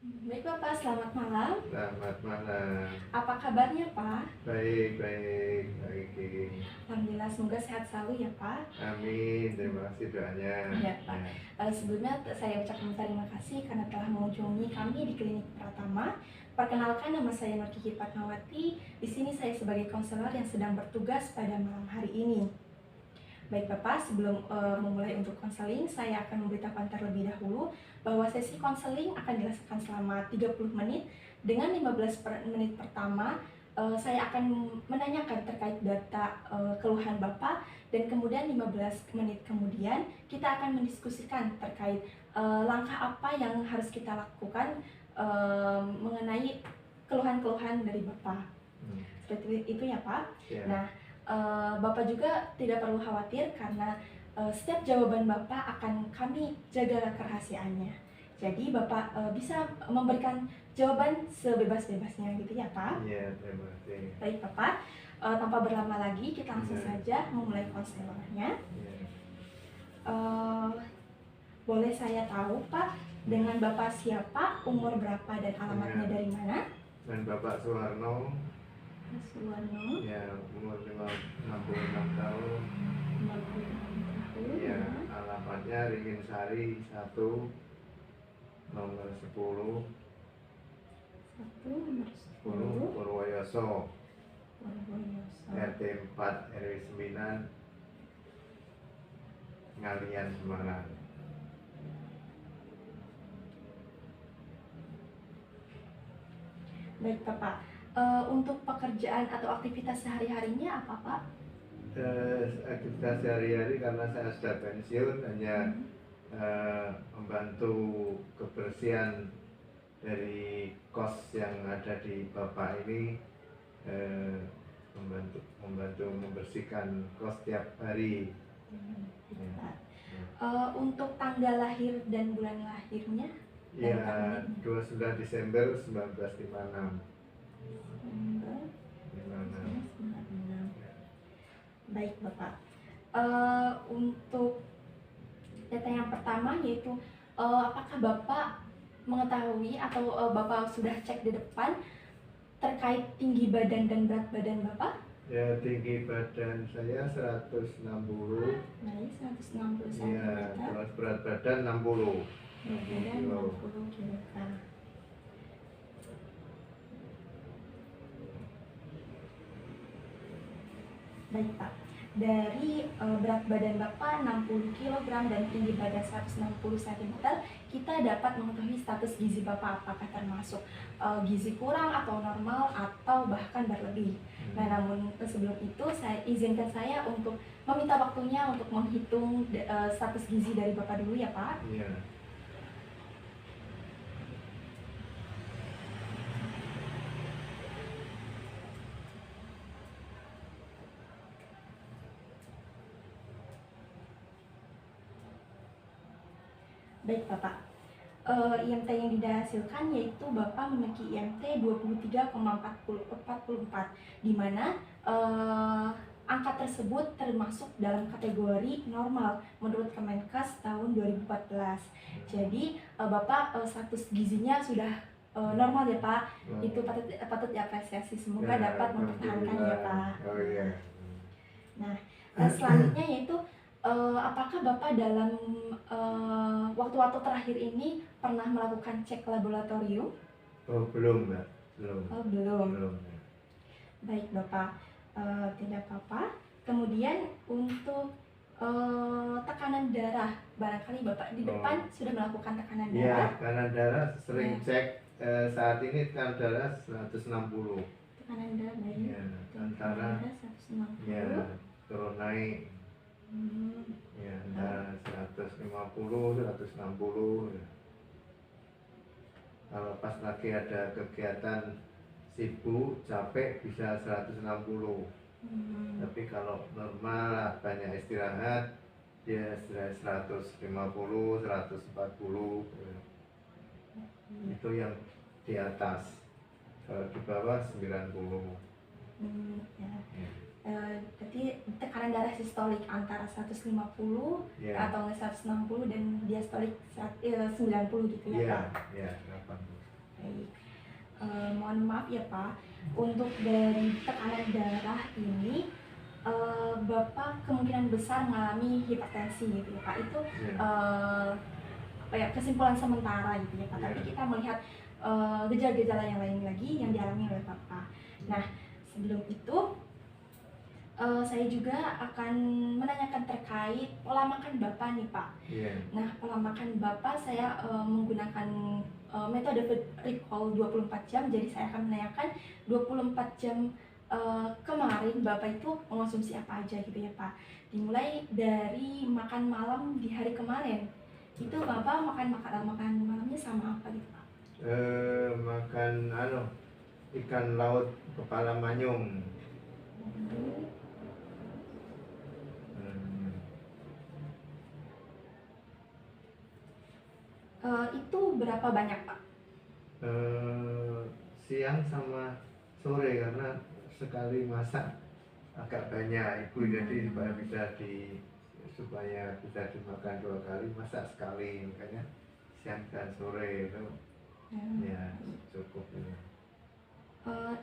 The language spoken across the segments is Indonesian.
Baik Bapak, selamat malam. Selamat malam. Apa kabarnya Pak? Baik, baik, baik. Alhamdulillah, semoga sehat selalu ya Pak. Amin. Terima kasih doanya. Ya Pak. Sebelumnya saya ucapkan terima kasih karena telah mengunjungi kami di Klinik Pratama. Perkenalkan, nama saya Nur Kiki Fatmawati. Di sini saya sebagai konselor yang sedang bertugas pada malam hari ini. Baik Bapak, sebelum memulai untuk konseling, saya akan memberitahukan terlebih dahulu bahwa sesi konseling akan dilaksanakan selama 30 menit. Dengan 15 menit pertama, saya akan menanyakan terkait data keluhan Bapak, dan kemudian 15 menit kemudian kita akan mendiskusikan terkait langkah apa yang harus kita lakukan mengenai keluhan-keluhan dari Bapak. Seperti itu ya Pak. Ya. Nah, Bapak juga tidak perlu khawatir karena setiap jawaban Bapak akan kami jaga kerahasiaannya. Jadi Bapak bisa memberikan jawaban sebebas-bebasnya gitu ya Pak. Iya, terima kasih. Baik Bapak, tanpa berlama lagi kita langsung saja memulai konselornya. Boleh saya tahu Pak, dengan Bapak siapa, umur berapa, dan alamatnya dari mana? Dan Bapak Suwarno. Suwarno. Ya, umur 66 tahun. 66 tahun. Ya, alamatnya Ringin Sari 1, nomor 10. 10 Purwoyoso. RT 4 RW 9 Ngalian Semarang. Baik Bapak, untuk pekerjaan atau aktivitas sehari-harinya apa Pak? Aktivitas sehari-hari karena saya sudah pensiun hanya membantu kebersihan dari kos yang ada di Bapak ini, membantu membersihkan kos tiap hari. Untuk tanggal lahir dan bulan lahirnya? Ya, 29 Desember 1956. Baik Bapak, untuk data yang pertama yaitu apakah Bapak mengetahui atau Bapak sudah cek di depan terkait tinggi badan dan berat badan Bapak? Ya, tinggi badan saya 160. Baik, 160 cm. Ya, terus berat badan 60. Berat badan 60 kg. Baik Pak, dari berat badan Bapak 60 kg dan tinggi badan 160 cm, kita dapat mengetahui status gizi Bapak apakah termasuk gizi kurang atau normal atau bahkan berlebih. Nah, namun sebelum itu saya izinkan saya untuk meminta waktunya untuk menghitung status gizi dari Bapak dulu ya Pak. Iya. Baik Bapak, IMT yang dihasilkan yaitu Bapak memiliki IMT 23,44, di mana angka tersebut termasuk dalam kategori normal menurut Kemenkes tahun 2014. Jadi Bapak status gizinya sudah normal ya Pak. Itu patut diapresiasi, semoga dapat mempertahankan ya Pak. Oh iya. Nah, selanjutnya yaitu apakah Bapak dalam waktu-waktu terakhir ini pernah melakukan cek laboratorium? Oh, belum Mbak, belum. Oh, belum. Belum. Baik Bapak, tidak apa-apa. Kemudian untuk tekanan darah, barangkali Bapak di depan sudah melakukan tekanan darah? Iya, tekanan darah sering cek, saat ini tekanan darah 160. Tekanan darah baik. Ya, antara 160. ya, turun naik. Ya, antara 150, 160 ya. Kalau pas lagi ada kegiatan sibuk, capek bisa 160. Tapi kalau normal, banyak istirahat, ya 150, 140 ya. Itu yang di atas. Kalau di bawah 90. Ya. Jadi tekanan darah sistolik antara 150 atau 160 dan diastolik 90 gitu ya Pak? Iya, 80. baik. Mohon maaf ya Pak, untuk dari tekanan darah ini Bapak kemungkinan besar mengalami hipertensi gitu ya Pak. Itu apa ya, kesimpulan sementara gitu ya Pak. Tapi kita melihat gejala-gejala yang lain lagi yang dialami oleh Bapak. Nah, sebelum itu saya juga akan menanyakan terkait pola makan Bapak nih Pak. Nah, pola makan Bapak saya menggunakan metode recall 24 jam. Jadi saya akan menanyakan 24 jam kemarin Bapak itu mengonsumsi apa aja gitu ya Pak. Dimulai dari makan malam di hari kemarin. Itu Bapak makan malamnya sama apa gitu Pak? Makan ikan laut kepala manyung. Itu berapa banyak Pak? Siang sama sore, karena sekali masak agak banyak ibu, jadi supaya bisa dimakan 2 kali, masak sekali, makanya siang dan sore itu ya cukup.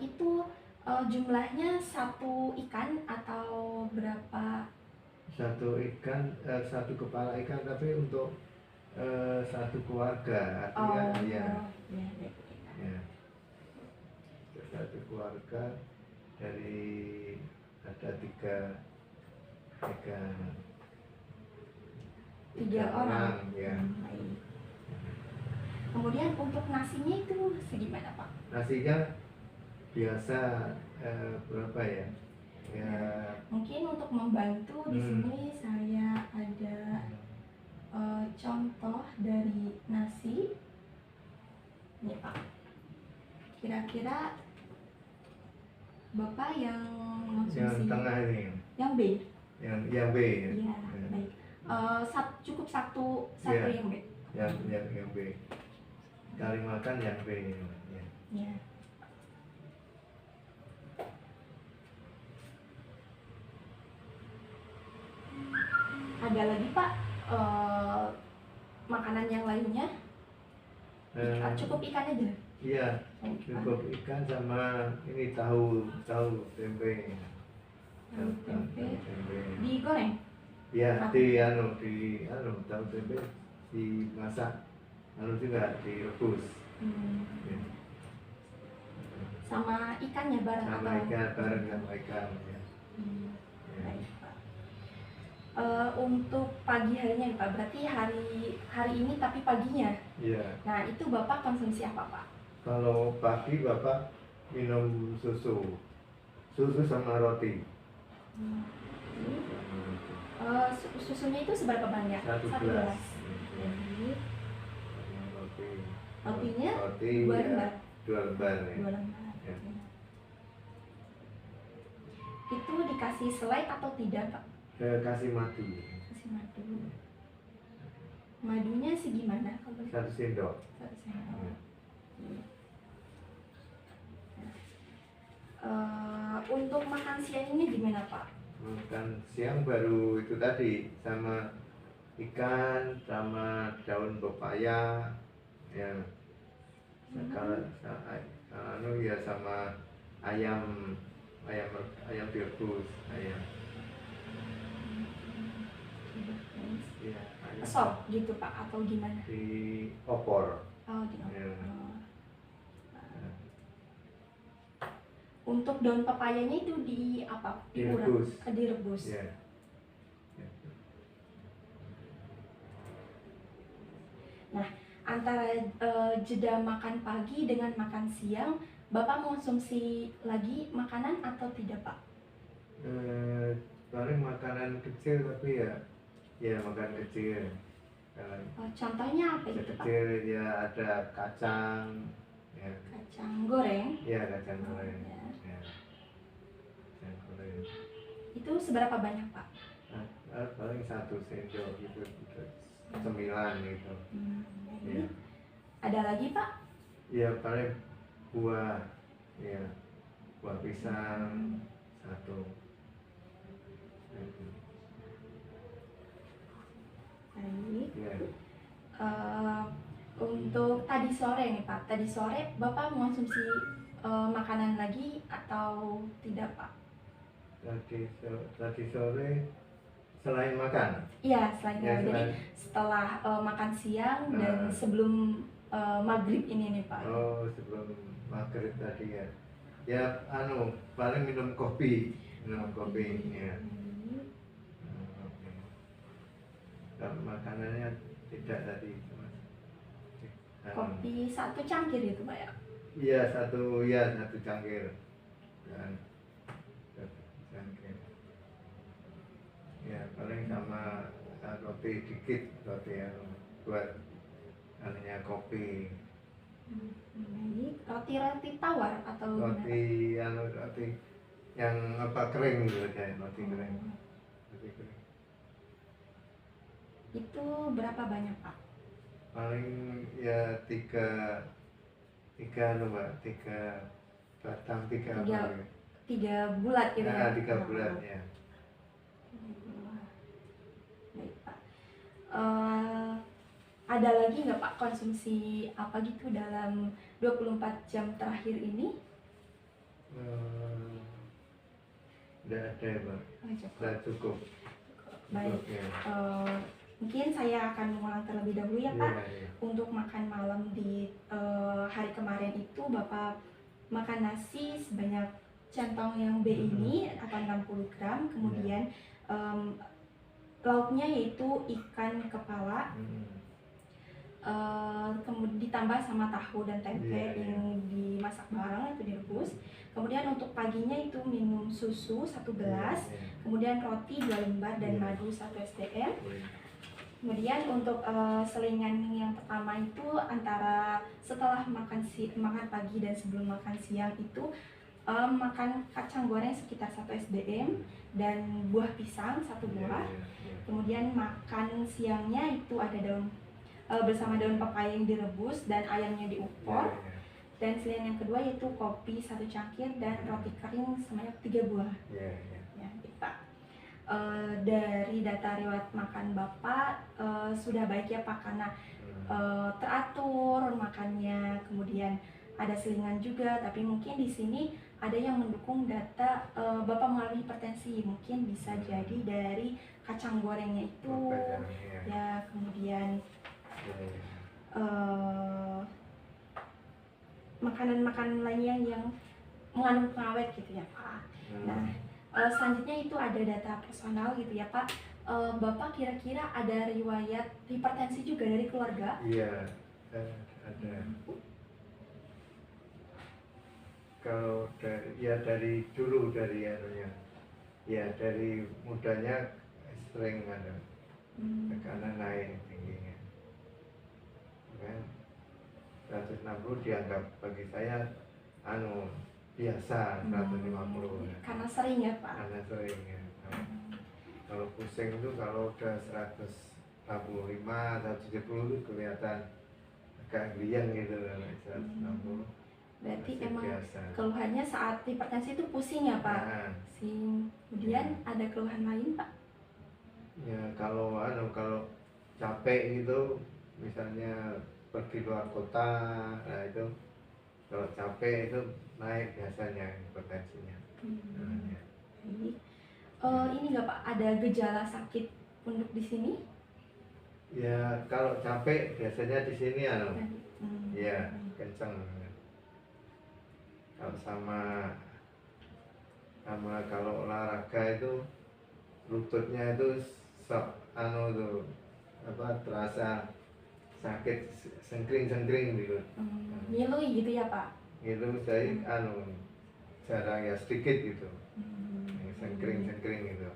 Itu jumlahnya 1 ikan atau berapa? 1 ikan, 1 kepala ikan, tapi untuk 1 keluarga, artinya ya 1 keluarga dari ada 3 orang ya. Baik. Kemudian untuk nasinya itu segimana Pak? Nasinya biasa berapa ya? Mungkin untuk membantu di sini saya ada contoh dari nasi. Ini Pak. Kira-kira Bapak yang konsumsi yang tengah ini, yang B? Yang B ya? Iya, baik. Cukup satu Ya. yang B. Yang B. Kali makan yang B ya. Ya. Ada lagi Pak makanan yang lainnya? Cukup ikan aja? Iya, cukup ikan sama ini tahu tempe. Tempe digoreng? Iya, tahu tempe dimasak, lalu juga direbus. Ya. Sama ikannya bareng Sama atau? ikan bareng sama ikan ya. Baik Pak. Untuk pagi harinya Pak, berarti hari ini tapi paginya. Iya. Nah, itu Bapak konsumsi apa Pak? Kalau pagi Bapak minum susu sama roti. Susunya itu seberapa banyak? 1 gelas. Rotinya Roti 2 lembar. 2 lembar ya. 2 lembar. Ya. Itu dikasih selai atau tidak Pak? Kasih madu. Kasih madu. Madunya segimana? 1 sendok. 1 sendok. Untuk makan siang ini gimana Pak? Makan siang baru itu tadi, sama ikan sama daun pepaya ya. Kalau ya sama ayam direbus ayam. Ya, Sop gitu Pak atau gimana? Di opor. Di opor. Ya. Untuk daun pepayanya itu di apa? Direbus. Direbus. Ya. Nah, antara jeda makan pagi dengan makan siang, Bapak mengonsumsi lagi makanan atau tidak Pak? Paling makanan kecil, tapi ya makan kecil. Contohnya apa itu Pak? Kecil ya, ada kacang ya. Kacang goreng. Ya, kacang goreng. Ya. Ya. Kacang goreng. Itu seberapa banyak Pak? Paling 1 sendok gitu, 9 gitu. Ya. Ada lagi Pak? Ya, paling buah pisang 1. Baik. Ya. Untuk tadi sore nih Pak, tadi sore Bapak mengonsumsi makanan lagi atau tidak Pak? Tadi sore selain makan. Iya, selain Ya, Jadi setelah makan siang dan sebelum maghrib ini nih Pak. Oh, sebelum maghrib tadi ya. Ya, paling minum kopi ya. Kopi. Kalau makanannya tidak tadi, Mas. Kopi 1 cangkir itu Pak ya? Iya, satu cangkir. Dan satu cangkir. Ya, paling sama roti dikit, roti yang buat kopi. Roti tawar atau roti yang kering gitu, kayak roti kering. Itu berapa banyak Pak? Paling ya tiga batang, tiga bulat gitu ya? 3 bulan ya. Baik Pak. Ada lagi nggak Pak konsumsi apa gitu dalam 24 jam terakhir ini? Tidak ada ya Pak. Sudah cukup. Baik. Ya. Mungkin saya akan mengulang terlebih dahulu ya Pak. Ya. Untuk makan malam di hari kemarin itu Bapak makan nasi sebanyak centong yang B ini atau 60 gram. Kemudian lauknya yaitu ikan kepala. Kemudian ditambah sama tahu dan tempe yang dimasak bareng itu direbus. Kemudian untuk paginya itu minum susu 1 gelas, kemudian roti 2 lembar dan madu 1 SDM. Kemudian untuk selingan yang pertama itu antara setelah makan pagi dan sebelum makan siang itu makan kacang goreng sekitar 1 SDM dan buah pisang 1 buah. Kemudian makan siangnya itu ada bersama daun pepaya yang direbus dan ayamnya diupor. Dan selingan yang kedua yaitu kopi 1 cangkir dan roti kering sebanyak 3 buah. Ya, Pak. Dari data riwayat makan Bapak sudah baik ya Pak, karena teratur makannya, kemudian ada selingan juga. Tapi mungkin di sini ada yang mendukung data Bapak mengalami hipertensi. Mungkin bisa jadi dari kacang gorengnya itu ya, kemudian makanan-makanan lainnya yang mengandung pengawet gitu ya Pak. Nah, selanjutnya itu ada data personal gitu ya Pak. Bapak kira-kira ada riwayat hipertensi juga dari keluarga? Iya, ada. Kalau dari dulu, dari mudanya sering ada tekanan naik tingginya. Kan 160 dianggap bagi saya biasa 150. Karena sering ya Pak? Karena sering ya. Kalau pusing itu kalau udah 165, 170 itu kelihatan agak geliang gitu, 160. Berarti emang keluhannya saat hipertensi itu pusing ya Pak? Kemudian ada keluhan lain Pak? Ya kalau capek gitu, misalnya pergi luar kota, nah itu kalau capek itu naik biasanya hipertensinya. Ini nggak Pak, ada gejala sakit punuk di sini? Ya kalau capek biasanya di sini ya kenceng. Kalau sama kalau olahraga itu lututnya itu terasa sakit, sengkring gitu. Nyelui gitu ya Pak? Itu saya jarang ya, sedikit gitu. Sengkring gitu.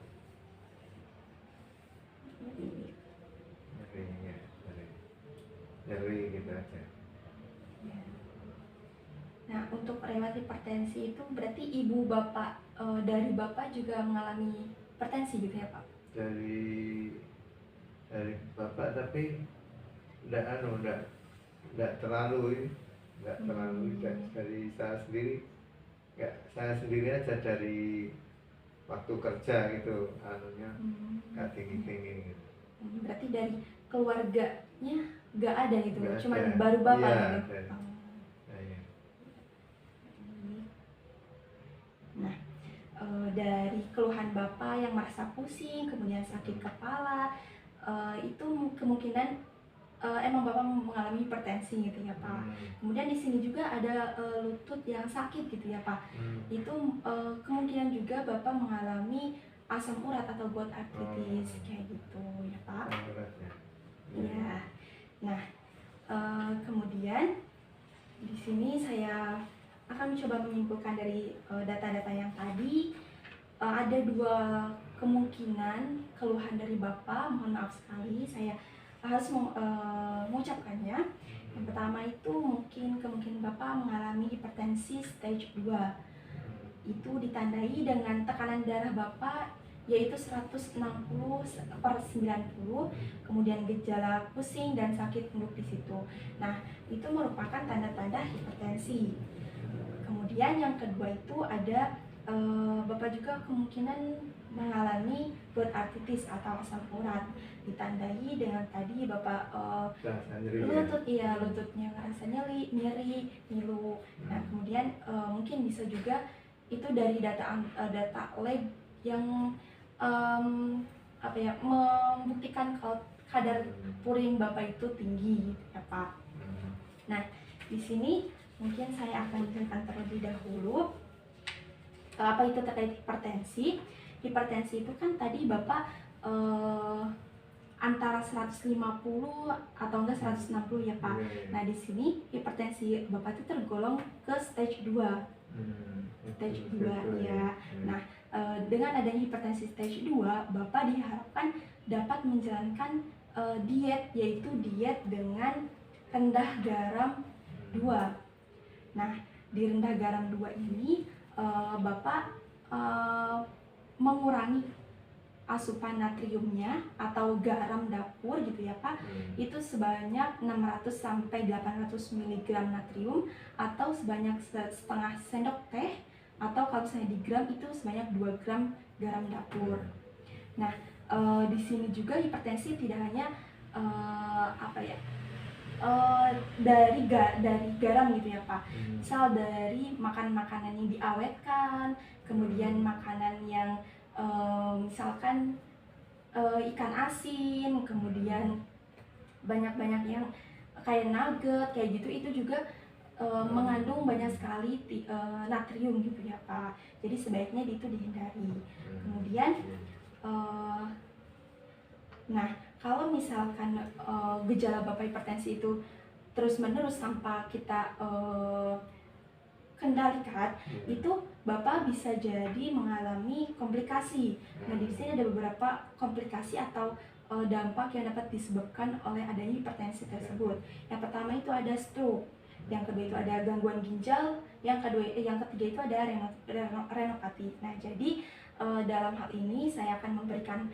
Nyeri gitu aja. Nah, untuk riwayat hipertensi itu berarti ibu bapak dari bapak juga mengalami hipertensi gitu ya Pak? Dari bapak, tapi enggak terlalu dari saya sendiri. Saya sendiri aja dari waktu kerja gitu nggak tinggi gitu. Berarti dari keluarganya nggak ada gitu, Nggak cuman ada. baru Bapak Iya, gitu. ada. Oh. Nah, iya. Nah, dari keluhan Bapak yang merasa pusing, kemudian sakit kepala, itu kemungkinan emang Bapak mengalami hipertensi gitu ya Pak. Kemudian di sini juga ada lutut yang sakit gitu ya Pak. Itu kemungkinan juga Bapak mengalami asam urat atau gout arthritis kayak gitu ya Pak. Urat ya. Iya. Nah, kemudian di sini saya akan mencoba menyimpulkan dari data-data yang tadi. Ada dua kemungkinan keluhan dari Bapak, mohon maaf sekali saya harus mengucapkannya. Yang pertama itu kemungkinan Bapak mengalami hipertensi stage 2. Itu ditandai dengan tekanan darah Bapak yaitu 160/90, kemudian gejala pusing dan sakit perut di situ. Nah, itu merupakan tanda-tanda hipertensi. Kemudian yang kedua itu ada Bapak juga kemungkinan mengalami gout arthritis atau asam urat, ditandai dengan tadi Bapak lutut ya, lututnya ngerasa nyeri, ngilu. Nah, kemudian mungkin bisa juga itu dari data lab yang membuktikan kalau kadar purin Bapak itu tinggi gitu ya Pak. Nah, di sini mungkin saya akan menjelaskan terlebih dahulu apa itu terkait hipertensi. Hipertensi itu kan tadi Bapak antara 150 atau enggak 160 ya Pak. Nah, di sini hipertensi Bapak itu tergolong ke stage 2. Stage 2 ya. Nah, dengan adanya hipertensi stage 2, Bapak diharapkan dapat menjalankan diet, yaitu diet dengan rendah garam 2. Nah, di rendah garam 2 ini Bapak mengurangi asupan natriumnya atau garam dapur gitu ya Pak, itu sebanyak 600 sampai 800 mg natrium atau sebanyak setengah sendok teh, atau kalau misalnya di gram itu sebanyak 2 gram garam dapur. Nah, di sini juga hipertensi tidak hanya dari garam gitu ya Pak. Misal dari makanan yang diawetkan, kemudian makanan yang misalkan ikan asin, kemudian banyak yang kayak nugget kayak gitu, itu juga mengandung banyak sekali natrium gitu ya Pak. Jadi sebaiknya itu dihindari. Kemudian nah, kalau misalkan gejala Bapak hipertensi itu terus-menerus tanpa kita kendalikan, itu Bapak bisa jadi mengalami komplikasi. Nah, di sini ada beberapa komplikasi atau dampak yang dapat disebabkan oleh adanya hipertensi tersebut. Yang pertama itu ada stroke, yang kedua itu ada gangguan ginjal, yang ketiga itu ada renopati. Nah, jadi dalam hal ini saya akan memberikan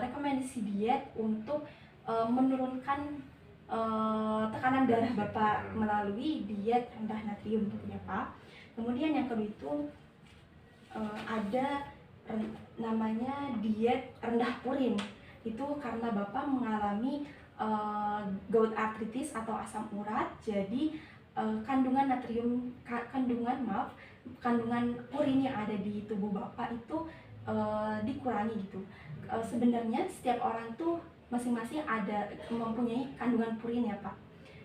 rekomendasi diet untuk menurunkan tekanan darah Bapak melalui diet rendah natrium gitu ya Pak. Kemudian yang kedua itu ada namanya diet rendah purin. Itu karena Bapak mengalami gout arthritis atau asam urat, jadi kandungan purin yang ada di tubuh Bapak itu dikurangi gitu. Sebenarnya setiap orang tuh masing-masing mempunyai kandungan purin ya Pak.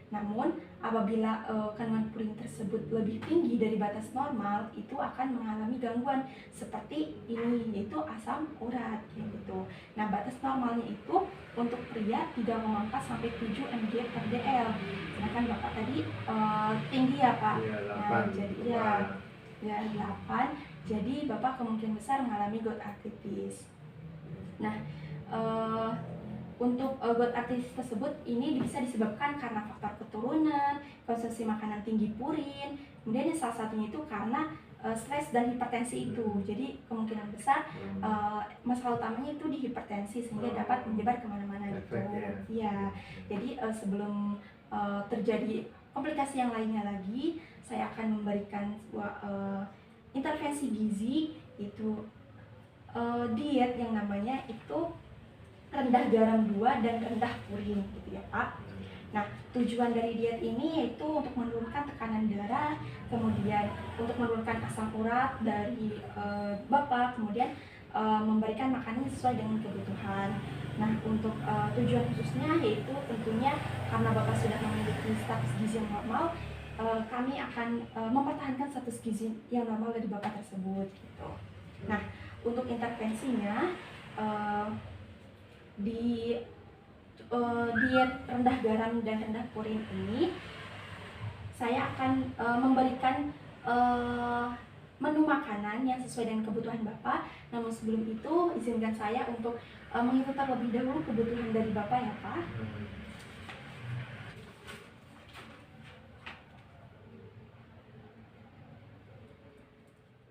Namun apabila kandungan purin tersebut lebih tinggi dari batas normal, itu akan mengalami gangguan seperti ini, yaitu asam urat gitu. Nah, batas normalnya itu untuk pria 3,4 sampai 7 mg/dl. Sedangkan Bapak tadi tinggi ya Pak. Nah, jadi ya 8. Jadi Bapak kemungkinan besar mengalami gout arthritis. Nah, untuk gout arthritis tersebut ini bisa disebabkan karena faktor keturunan, konsumsi makanan tinggi purin, kemudian salah satunya itu karena stres dan hipertensi itu. Jadi kemungkinan besar masalah utamanya itu di hipertensi, sehingga dapat menyebar kemana-mana gitu. Ya, jadi sebelum terjadi komplikasi yang lainnya lagi, saya akan memberikan sebuah intervensi gizi, itu diet yang namanya itu rendah garam 2 dan rendah purin gitu ya Pak. Nah, tujuan dari diet ini yaitu untuk menurunkan tekanan darah, kemudian untuk menurunkan asam urat dari Bapak, kemudian memberikan makanan sesuai dengan kebutuhan. Nah, untuk tujuan khususnya yaitu tentunya karena Bapak sudah memiliki status gizi yang normal, kami akan mempertahankan status gizi yang normal dari Bapak tersebut gitu. Nah, untuk intervensinya di diet rendah garam dan rendah purin ini saya akan memberikan menu makanan yang sesuai dengan kebutuhan Bapak. Namun sebelum itu izinkan saya untuk mengikuti terlebih dahulu kebutuhan dari Bapak ya Pak.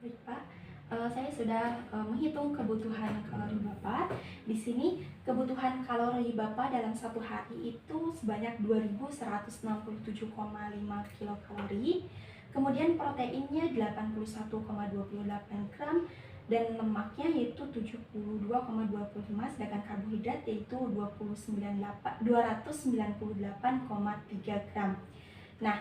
Baik Pak, saya sudah menghitung kebutuhan kalori Bapak. Di sini kebutuhan kalori Bapak dalam satu hari itu sebanyak 2167,5 kilokalori. Kemudian proteinnya 81,28 gram dan lemaknya yaitu 72,25, sedangkan karbohidrat yaitu 298,3 gram. Nah,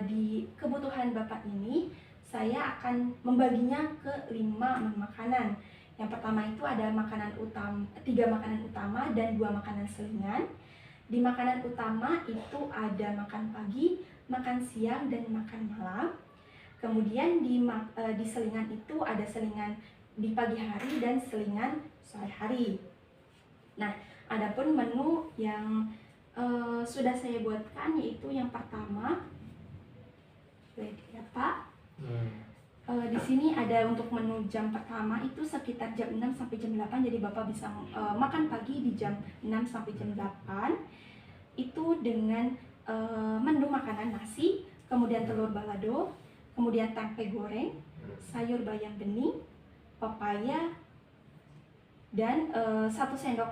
di kebutuhan Bapak ini saya akan membaginya ke 5 menu makanan. Yang pertama itu ada makanan utama, 3 makanan utama dan 2 makanan selingan. Di makanan utama itu ada makan pagi, makan siang, dan makan malam. Kemudian di selingan itu ada selingan di pagi hari dan selingan sore hari. Nah, adapun menu yang sudah saya buatkan yaitu yang pertama, ya Pak. Di sini ada untuk menu jam pertama itu sekitar jam 6 sampai jam 8, jadi Bapak bisa makan pagi di jam 6 sampai jam 8 itu dengan menu makanan nasi, kemudian telur balado, kemudian tempe goreng, sayur bayam bening, pepaya, dan 1 sendok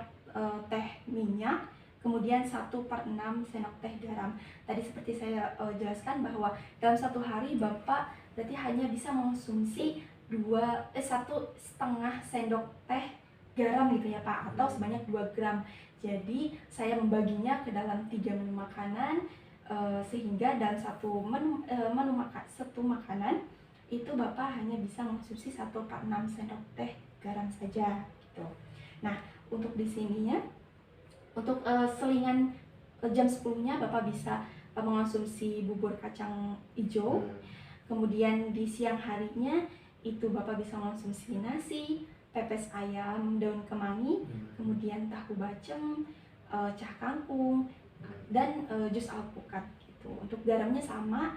teh minyak, kemudian 1/6 sendok teh garam. Tadi seperti saya jelaskan bahwa dalam satu hari Bapak berarti hanya bisa mengonsumsi 1,5 sendok teh garam gitu ya Pak, atau sebanyak 2 gram. Jadi saya membaginya ke dalam 3 menu makanan, sehingga dalam satu makanan itu Bapak hanya bisa mengonsumsi 1/6 sendok teh garam saja gitu. Nah, untuk di sininya untuk selingan jam 10-nya Bapak bisa mengonsumsi bubur kacang hijau. Kemudian di siang harinya itu Bapak bisa mengonsumsi nasi, pepes ayam daun kemangi, kemudian tahu bacem, cah kangkung, dan jus alpukat gitu. Untuk garamnya sama,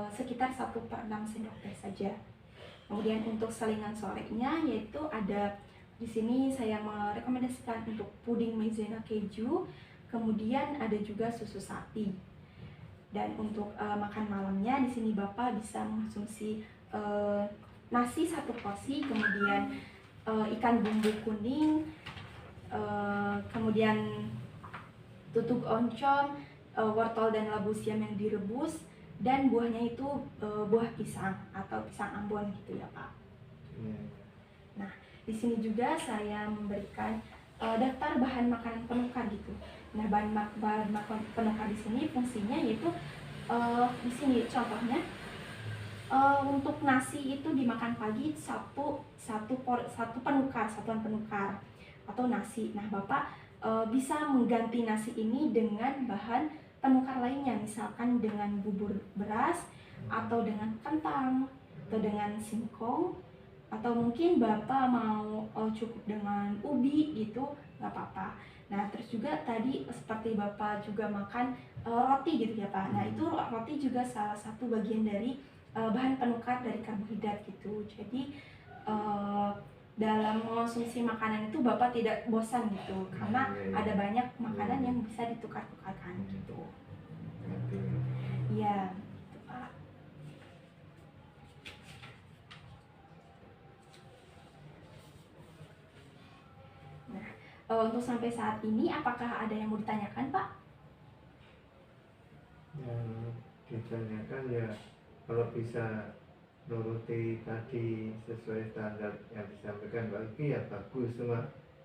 sekitar 1/6 sendok teh saja. Kemudian untuk selingan sorenya yaitu ada di sini saya merekomendasikan untuk puding maizena keju, kemudian ada juga susu sapi. Dan untuk makan malamnya di sini Bapak bisa mengonsumsi nasi 1 porsi, kemudian ikan bumbu kuning, kemudian tutug oncom, wortel dan labu siam yang direbus, dan buahnya itu buah pisang atau pisang Ambon gitu ya Pak. Nah, di sini juga saya memberikan daftar bahan makanan penukar gitu. Nah, bahan makanan penukar di sini fungsinya yaitu di sini contohnya untuk nasi itu dimakan pagi satuan penukar atau nasi. Nah, Bapak bisa mengganti nasi ini dengan bahan penukar lainnya, misalkan dengan bubur beras atau dengan kentang atau dengan singkong, atau mungkin Bapak mau cukup dengan ubi gitu, nggak apa-apa. Nah, terus juga tadi seperti Bapak juga makan roti gitu ya Pak. Nah, itu roti juga salah satu bagian dari bahan penukar dari karbohidrat gitu. Jadi dalam mengonsumsi makanan itu Bapak tidak bosan gitu, karena ada banyak makanan yang bisa ditukar-tukarkan gitu. Iya, gitu Pak. Untuk sampai saat ini apakah ada yang mau ditanyakan Pak? Yang ditanyakan ya kalau bisa nuruti tadi sesuai standar yang disampaikan Mbak Uki ya bagus cuma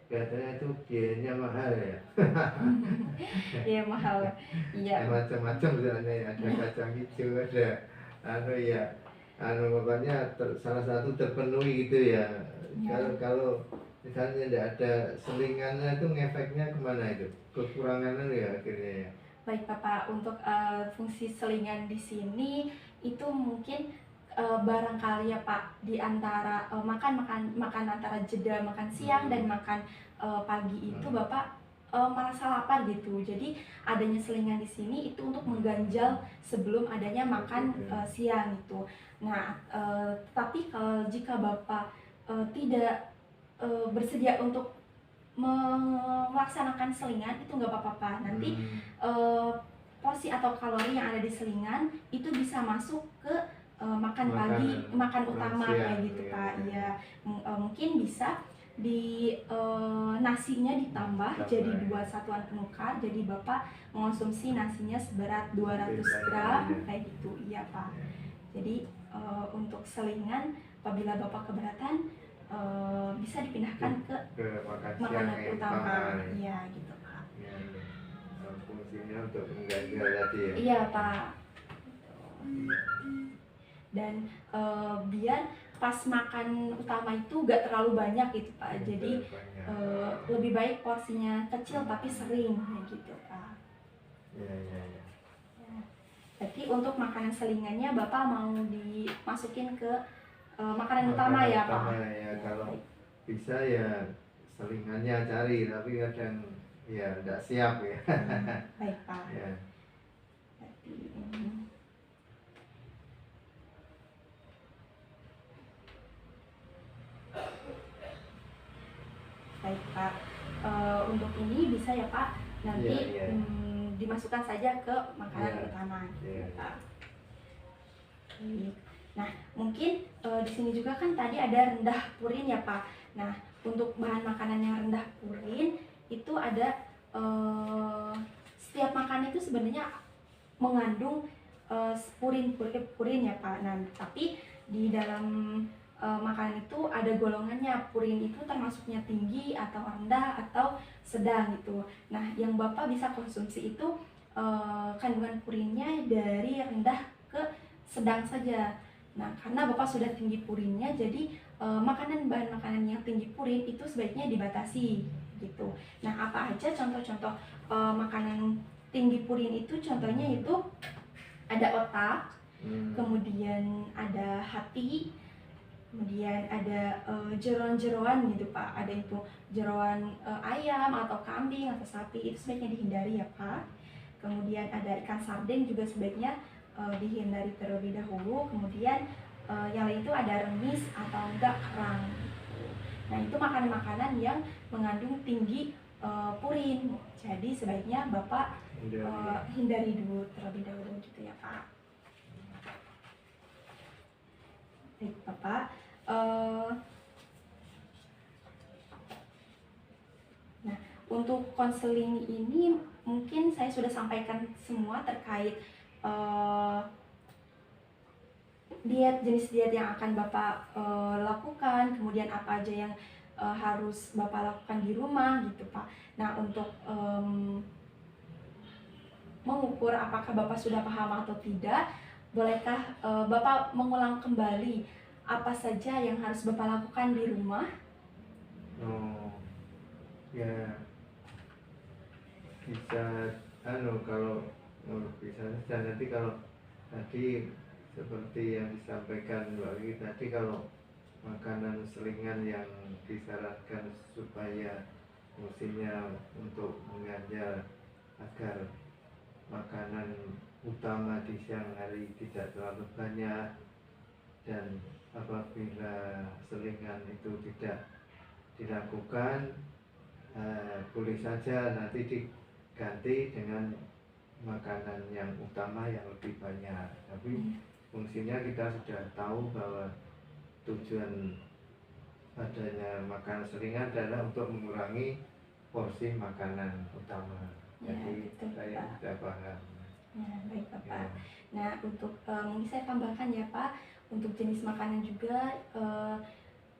katanya itu biayanya mahal ya. Iya mahal. Iya. Macam-macam soalnya ada kacang hijau, ada ya pokoknya salah satu terpenuhi gitu ya. Ya. Kalau misalnya tidak ada selingannya itu ngefeknya kemana itu? Kekurangannya ya akhirnya ya. Baik Bapak, untuk fungsi selingan di sini itu mungkin barangkali ya Pak, di antara makan antara jeda makan siang dan makan pagi itu Bapak merasa lapar gitu. Jadi adanya selingan di sini itu untuk mengganjal sebelum adanya makan siang itu. Nah, tapi kalau jika Bapak tidak bersedia untuk melaksanakan selingan itu nggak apa-apa Pak. Nanti porsi atau kalori yang ada di selingan itu bisa masuk ke makan utama kayak gitu Pak. Iya, mungkin bisa di nasinya ditambah jadi 2 satuan penukar. Jadi Bapak mengonsumsi nasinya seberat 200 gram kayak gitu. Iya Pak. Jadi untuk selingan apabila Bapak keberatan bisa dipindahkan ke makanan utama. Iya gitu Pak. Ya, fungsinya untuk mengganjal tadi ya. Iya Pak. Dan biar pas makan utama itu gak terlalu banyak gitu Pak. Jadi lebih baik porsinya kecil tapi sering gitu Pak. Iya. Jadi untuk makanan selingannya Bapak mau dimasukin ke makanan utama ya Pak? Ya, kalau bisa ya selingannya cari, tapi kadang ya tidak siap ya. Baik Pak. Ya. Baik Pak, untuk ini bisa ya Pak nanti dimasukkan saja ke makanan utama gitu Pak. Nah, mungkin di sini juga kan tadi ada rendah purin ya Pak. Nah, untuk bahan makanan yang rendah purin itu ada setiap makanan itu sebenarnya mengandung purin ya Pak. Nah, tapi di dalam makanan itu ada golongannya, purin itu termasuknya tinggi atau rendah atau sedang gitu. Nah, yang Bapak bisa konsumsi itu kandungan purinnya dari rendah ke sedang saja. Nah, karena Bapak sudah tinggi purinnya, jadi bahan makanan yang tinggi purin itu sebaiknya dibatasi gitu. Nah, apa aja contoh-contoh makanan tinggi purin itu? Contohnya itu ada otak, kemudian ada hati, kemudian ada jeroan-jeroan gitu Pak. Ada itu jeroan ayam atau kambing atau sapi, itu sebaiknya dihindari ya Pak. Kemudian ada ikan sarden juga sebaiknya dihindari terlebih dahulu. Kemudian yang lain itu ada remis atau enggak kerang gitu. Nah, itu makanan-makanan yang mengandung tinggi purin. Jadi sebaiknya Bapak hindari dulu terlebih dahulu gitu ya Pak. Baik Bapak. Nah, untuk konseling ini mungkin saya sudah sampaikan semua terkait jenis diet yang akan Bapak lakukan, kemudian apa aja yang harus Bapak lakukan di rumah gitu Pak. Nah, untuk mengukur apakah Bapak sudah paham atau tidak, bolehkah Bapak mengulang kembali apa saja yang harus Bapak lakukan di rumah? Ya bisa kalau bisa saja nanti kalau tadi seperti yang disampaikan Mbak Wiwi tadi, kalau makanan selingan yang disarankan supaya fungsinya untuk mengganjal agar makanan utama di siang hari tidak terlalu banyak, dan apabila selingan itu tidak dilakukan boleh saja nanti diganti dengan makanan yang utama yang lebih banyak. Tapi fungsinya kita sudah tahu bahwa tujuan adanya makanan selingan adalah untuk mengurangi porsi makanan utama. Jadi saya sudah paham. Ya, baik Bapak. Nah, untuk mungkin saya tambahkan ya Pak, untuk jenis makanan juga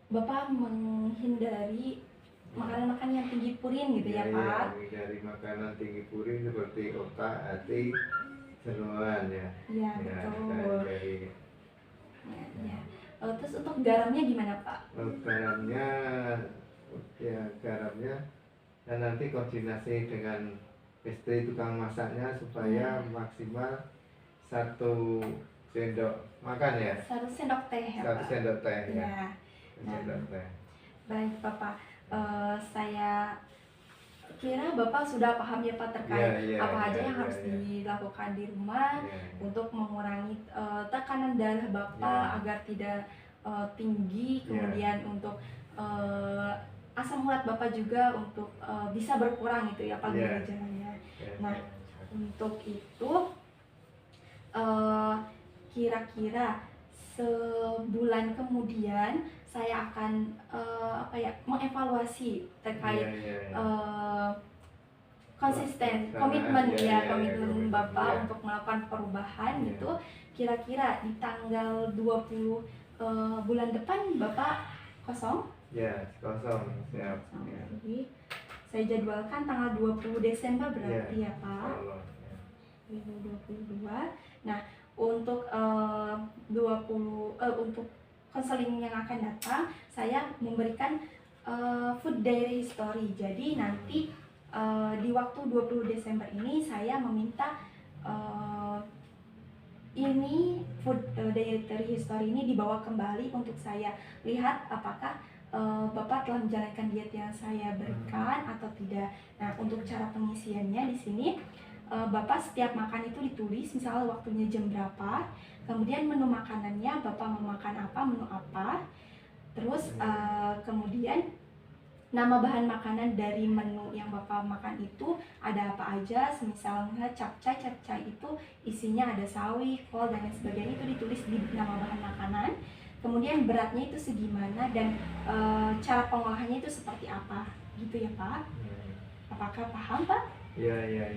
Bapak menghindari makanan-makanan yang tinggi purin gitu ya, Iya, Pak. menghindari makanan tinggi purin seperti otak, hati, jeroan ya. Iya, Ya, betul. dari Ya. Terus untuk garamnya gimana, Pak? garamnya, ya garamnya, dan nanti koordinasi dengan istri tukang masaknya supaya maksimal 1 sendok makan ya. 1 sendok teh ya, 1 Pak? sendok teh ya. Ya. 1 sendok teh. Baik, Bapak. Saya kira Bapak sudah paham ya, Pak, terkait apa aja yang harus dilakukan di rumah untuk mengurangi tekanan darah Bapak agar tidak tinggi, kemudian untuk asam urat Bapak juga untuk bisa berkurang gitu ya, Pak, gejalanya. Nah, untuk itu kira-kira sebulan kemudian saya akan mengevaluasi terkait komitmen Bapak untuk melakukan perubahan gitu. Kira-kira di tanggal 20 bulan depan Bapak kosong? Ya, kosong, siap. Jadi saya jadwalkan tanggal 20 Desember berarti ya, Pak. 2022. Nah, untuk untuk konseling yang akan datang, saya memberikan food diary history. Jadi nanti di waktu 20 Desember ini saya meminta ini food diary history ini dibawa kembali untuk saya lihat apakah Bapak telah menjalankan diet yang saya berikan atau tidak. Nah, untuk cara pengisiannya di sini Bapak setiap makan itu ditulis misalnya waktunya jam berapa, kemudian menu makanannya Bapak mau makan apa, menu apa, terus kemudian nama bahan makanan dari menu yang Bapak makan itu ada apa aja, misalnya capcay itu isinya ada sawi, kol, dan lain sebagainya, itu ditulis di nama bahan makanan. Kemudian beratnya itu segimana dan cara pengolahannya itu seperti apa, gitu ya, Pak? Apakah paham, Pak? Iya.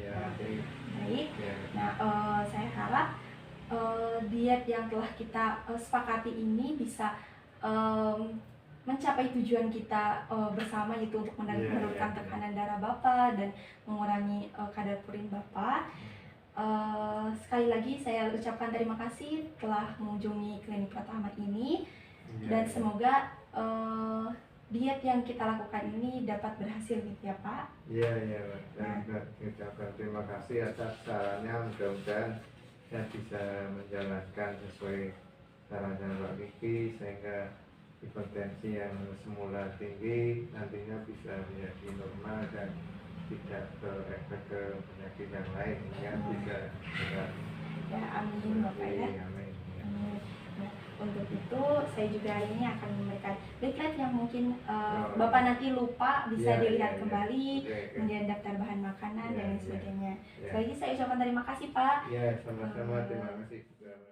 Baik. Nah, saya harap diet yang telah kita sepakati ini bisa mencapai tujuan kita bersama, yaitu untuk menurunkan tekanan darah Bapak dan mengurangi kadar purin Bapak. Sekali lagi saya ucapkan terima kasih telah mengunjungi klinik Pratama ini, dan semoga diet yang kita lakukan ini dapat berhasil gitu ya, Pak. Iya, dan ucapkan terima kasih atas sarannya, mudah-mudahan saya bisa menjalankan sesuai sarannya Pak Kiki sehingga hipertensi yang semula tinggi nantinya bisa menjadi normal dan tidak berefek ke penyakit yang lain ya, bisa segera. Ya, amin Bapak ya. Amin. Nah, untuk itu saya juga ini akan memberikan leaflet yang mungkin Bapak nanti lupa bisa dilihat kembali, kemudian daftar bahan makanan dan lain sebagainya. Sekali lagi saya ucapkan terima kasih, Pak. Ya, sama-sama, terima kasih juga.